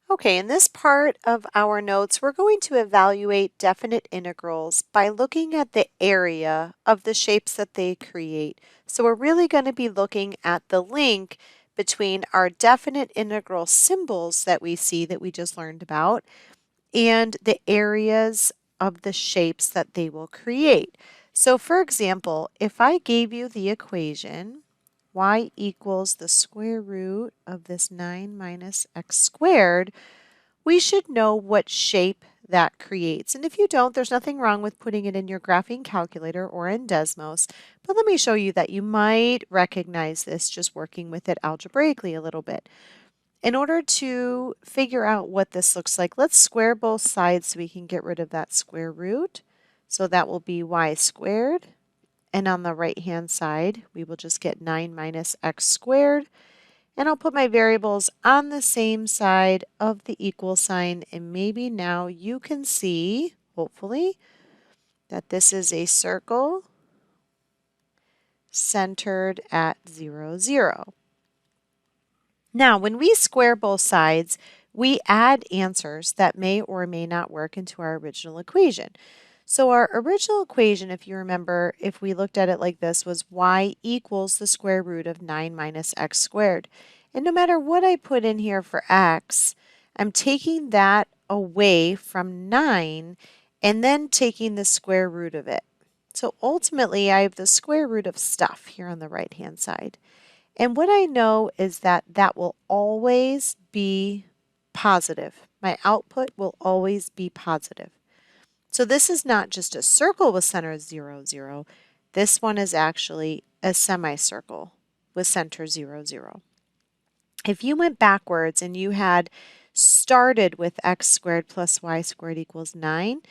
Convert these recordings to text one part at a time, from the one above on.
Okay, in this part of our notes, we're going to evaluate definite integrals by looking at the area of the shapes that they create. So we're really going to be looking at the link between our definite integral symbols that we see that we just learned about and the areas of the shapes that they will create. So for example, if I gave you the equation y equals the square root of this 9 minus x squared, we should know what shape that creates. And if you don't, there's nothing wrong with putting it in your graphing calculator or in Desmos. But let me show you that you might recognize this just working with it algebraically a little bit. In order to figure out what this looks like, let's square both sides so we can get rid of that square root. So that will be y squared. And on the right-hand side, we will just get 9 minus x squared. And I'll put my variables on the same side of the equal sign. And maybe now you can see, hopefully, that this is a circle centered at 0, 0. Now, when we square both sides, we add answers that may or may not work into our original equation. So our original equation, if you remember, if we looked at it like this, was y equals the square root of 9 minus x squared. And no matter what I put in here for x, I'm taking that away from 9 and then taking the square root of it. So ultimately, I have the square root of stuff here on the right-hand side. And what I know is that that will always be positive. My output will always be positive. So this is not just a circle with center 0, 0. This one is actually a semicircle with center 0, 0. If you went backwards and you had started with x squared plus y squared equals 9,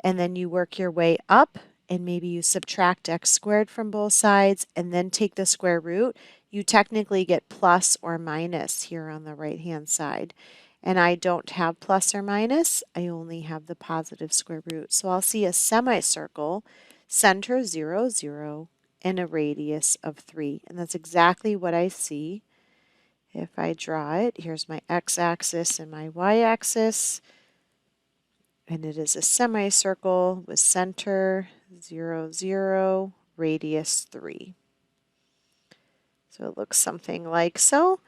and then you work your way up, and maybe you subtract x squared from both sides and then take the square root, you technically get plus or minus here on the right-hand side. And I don't have plus or minus, I only have the positive square root. So I'll see a semicircle, center 0, 0, and a radius of 3. And that's exactly what I see if I draw it. Here's my x-axis and my y-axis. And it is a semicircle with center 0, 0, radius 3. So it looks something like so.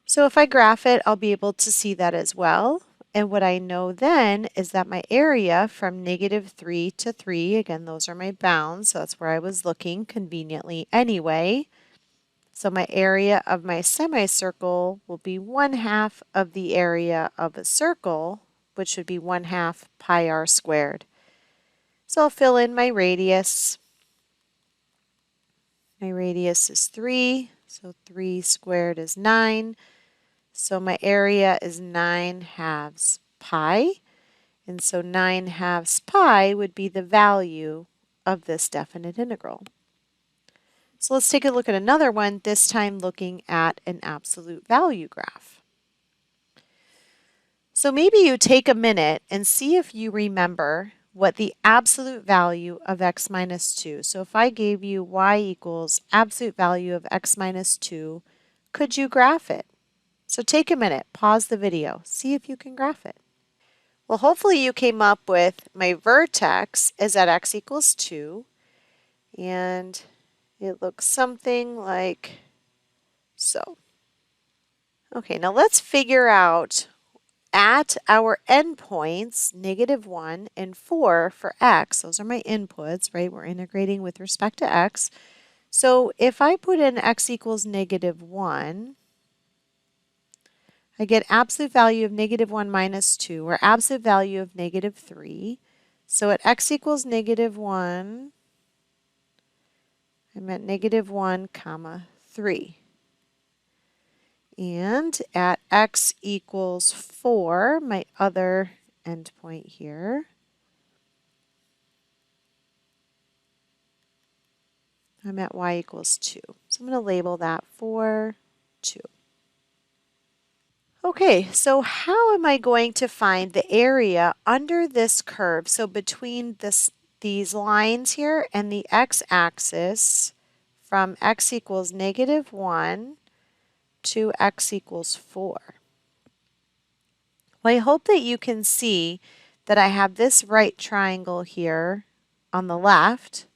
So if I graph it, I'll be able to see that as well. And what I know then is that my area from -3 to 3, again, those are my bounds, so that's where I was looking conveniently anyway. So my area of my semicircle will be 1/2 of the area of a circle, which would be 1/2 pi r squared. So I'll fill in my radius. My radius is 3, so 3 squared is 9. So my area is 9/2 pi. And so 9/2 pi would be the value of this definite integral. So let's take a look at another one, this time looking at an absolute value graph. So maybe you take a minute and see if you remember what the absolute value of x minus 2. So if I gave you y equals absolute value of x minus 2, could you graph it? So take a minute, pause the video, see if you can graph it. Well, hopefully you came up with my vertex is at x equals 2, and it looks something like so. Okay, now let's figure out at our endpoints, -1 and 4 for x, those are my inputs, right? We're integrating with respect to x. So if I put in x equals -1, I get absolute value of -1 minus 2, or absolute value of -3. So at x equals -1, I'm at -1 comma 3. And at x equals 4, my other endpoint here, I'm at y equals 2. So I'm going to label that 4, 2. Okay, so how am I going to find the area under this curve? So between these lines here and the x-axis from x equals -1 to x equals 4. Well, I hope that you can see that I have this right triangle here on the left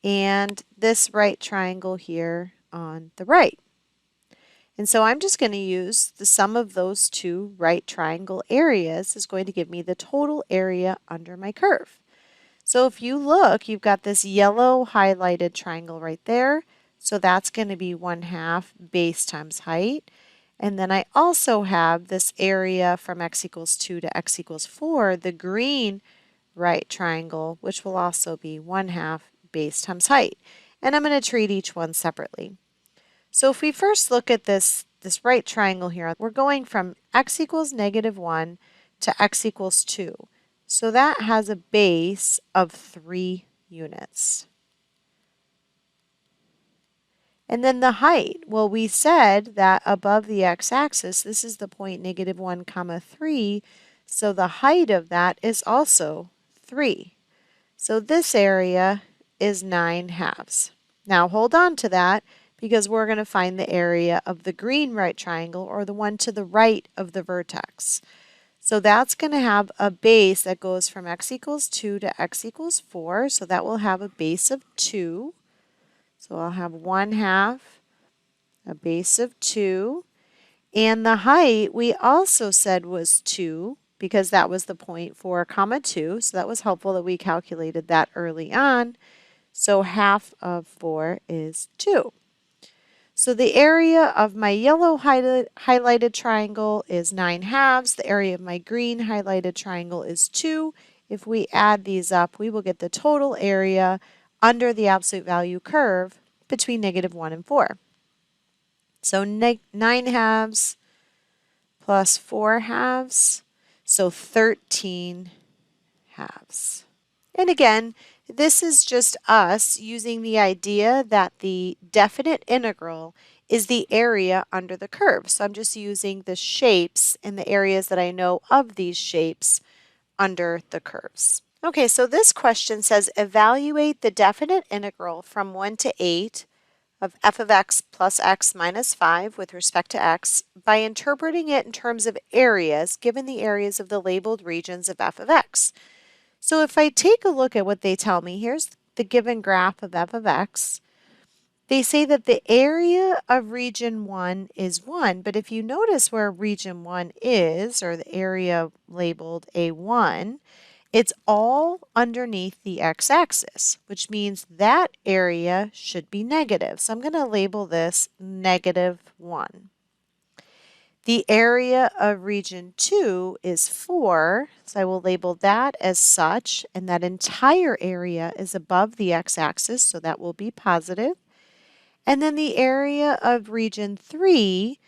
and this right triangle here on the right. And so I'm just going to use the sum of those two right triangle areas is going to give me the total area under my curve. So if you look, you've got this yellow highlighted triangle right there. So that's going to be 1/2 base times height. And then I also have this area from x equals 2 to x equals 4, the green right triangle, which will also be 1/2 base times height. And I'm going to treat each one separately. So if we first look at this right triangle here, we're going from x equals -1 to x equals 2. So that has a base of 3 units. And then the height, well, we said that above the x-axis, this is the point -1, 3, so the height of that is also 3. So this area is 9/2. Now hold on to that because we're going to find the area of the green right triangle, or the one to the right of the vertex. So that's going to have a base that goes from x equals 2 to x equals 4. So that will have a base of 2. So I'll have 1/2, a base of 2. And the height we also said was 2 because that was the point 4, 2. So that was helpful that we calculated that early on. So 1/2 of 4 is 2. So the area of my yellow highlighted triangle is 9/2. The area of my green highlighted triangle is 2. If we add these up, we will get the total area under the absolute value curve between -1 and 4. So 9/2 plus 4/2, so 13/2. And again, this is just us using the idea that the definite integral is the area under the curve. So I'm just using the shapes and the areas that I know of these shapes under the curves. Okay, so this question says evaluate the definite integral from 1 to 8 of f of x plus x minus 5 with respect to x by interpreting it in terms of areas given the areas of the labeled regions of f of x. So if I take a look at what they tell me, here's the given graph of f of x. They say that the area of region 1 is 1, but if you notice where region 1 is, or the area labeled A1, it's all underneath the x-axis, which means that area should be negative. So I'm going to label this -1. The area of region 2 is 4, so I will label that as such, and that entire area is above the x-axis, so that will be positive. And then the area of region 3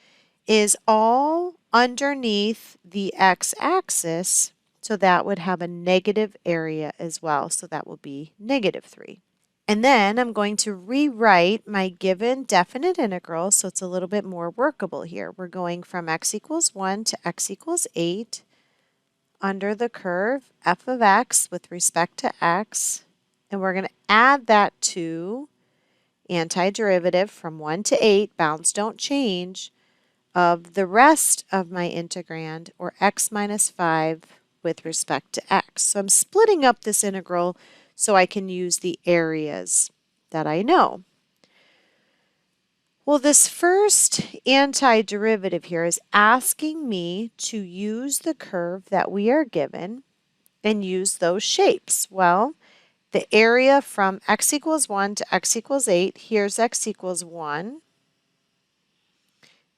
is all underneath the x-axis, so that would have a negative area as well, so that will be -3. And then I'm going to rewrite my given definite integral so it's a little bit more workable here. We're going from x equals 1 to x equals 8 under the curve f of x with respect to x, and we're going to add that to antiderivative from 1 to 8, bounds don't change, of the rest of my integrand, or x minus 5 with respect to x. So I'm splitting up this integral so I can use the areas that I know. Well, this first antiderivative here is asking me to use the curve that we are given and use those shapes. Well, the area from x equals 1 to x equals 8, here's x equals 1.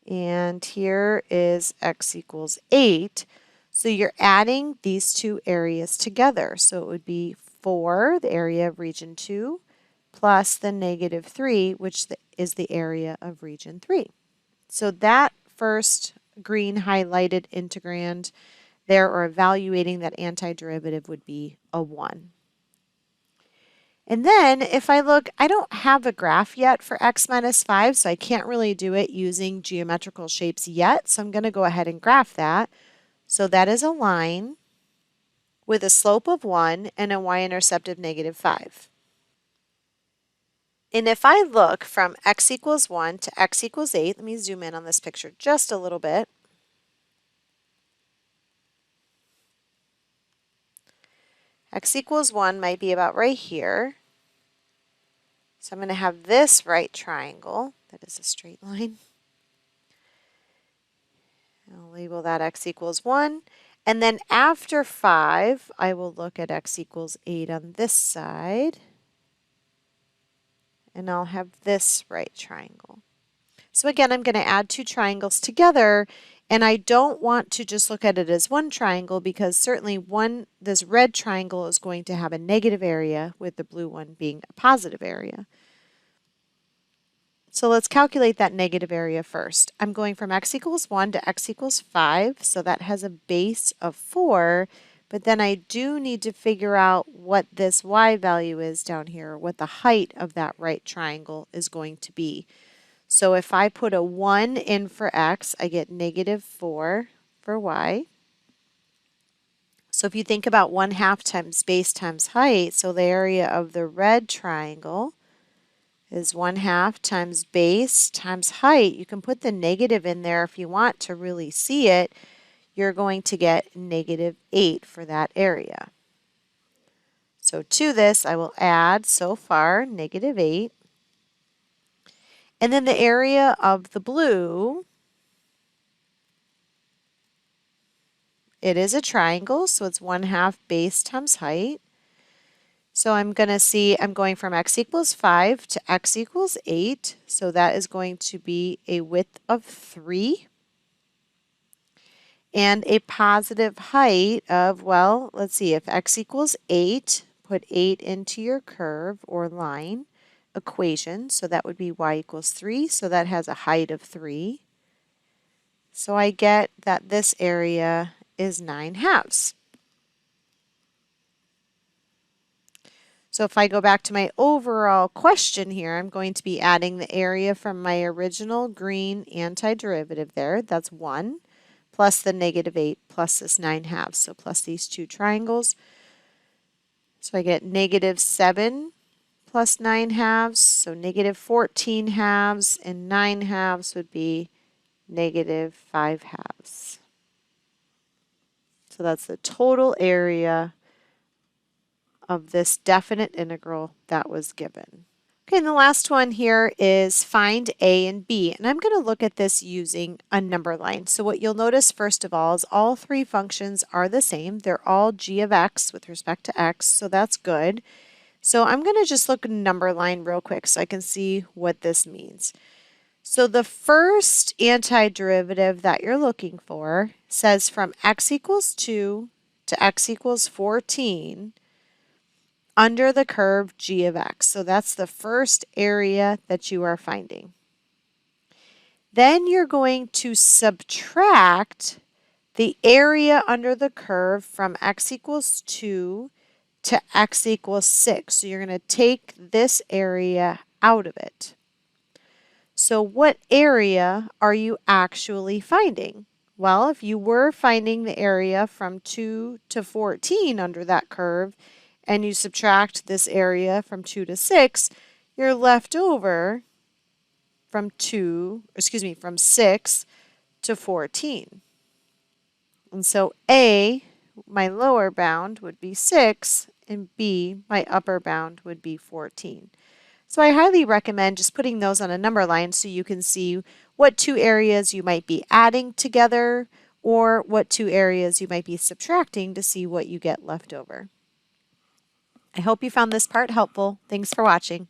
And here is x equals 8. So you're adding these two areas together. So it would be 4, the area of region 2, plus the -3, which is the area of region 3. So that first green highlighted integrand there, or evaluating that antiderivative, would be a 1. And then if I look, I don't have a graph yet for x minus 5, so I can't really do it using geometrical shapes yet. So I'm going to go ahead and graph that. So that is a line with a slope of 1 and a y-intercept of -5. And if I look from x equals 1 to x equals 8, let me zoom in on this picture just a little bit. X equals 1 might be about right here. So I'm going to have this right triangle, that is a straight line. I'll label that x equals 1. And then after 5, I will look at x equals 8 on this side. And I'll have this right triangle. So again, I'm going to add two triangles together, and I don't want to just look at it as one triangle because certainly this red triangle is going to have a negative area with the blue one being a positive area. So let's calculate that negative area first. I'm going from x equals 1 to x equals 5, so that has a base of 4, but then I do need to figure out what this y value is down here, what the height of that right triangle is going to be. So if I put a 1 in for x, I get negative 4 for y. So if you think about 1/2 times base times height, so the area of the red triangle is 1/2 times base times height. You can put the negative in there if you want to really see it. You're going to get negative 8 for that area. So to this, I will add so far negative 8. And then the area of the blue, it is a triangle, so it's 1/2 base times height. So I'm going to see I'm going from x equals 5 to x equals 8. So that is going to be a width of 3. And a positive height of, well, let's see, if x equals 8, put 8 into your curve or line equation. So that would be y equals 3. So that has a height of 3. So I get that this area is 9/2. So if I go back to my overall question here, I'm going to be adding the area from my original green antiderivative there. That's 1 plus the negative 8 plus this 9/2. So plus these two triangles. So I get negative 7 plus 9/2. So negative 14/2 and 9/2 would be negative 5/2. So that's the total area of this definite integral that was given. Okay, and the last one here is find a and b, and I'm going to look at this using a number line. So what you'll notice first of all is all three functions are the same. They're all g of x with respect to x, so that's good. So I'm going to just look at a number line real quick so I can see what this means. So the first antiderivative that you're looking for says from x equals 2 to x equals 14 under the curve g of x. So that's the first area that you are finding. Then you're going to subtract the area under the curve from x equals 2 to x equals 6. So you're going to take this area out of it. So what area are you actually finding? Well, if you were finding the area from 2 to 14 under that curve, and you subtract this area from 2 to 6, you're left over from 6 to 14. And so A, my lower bound, would be 6, and B, my upper bound, would be 14. So I highly recommend just putting those on a number line so you can see what two areas you might be adding together or what two areas you might be subtracting to see what you get left over. I hope you found this part helpful. Thanks for watching.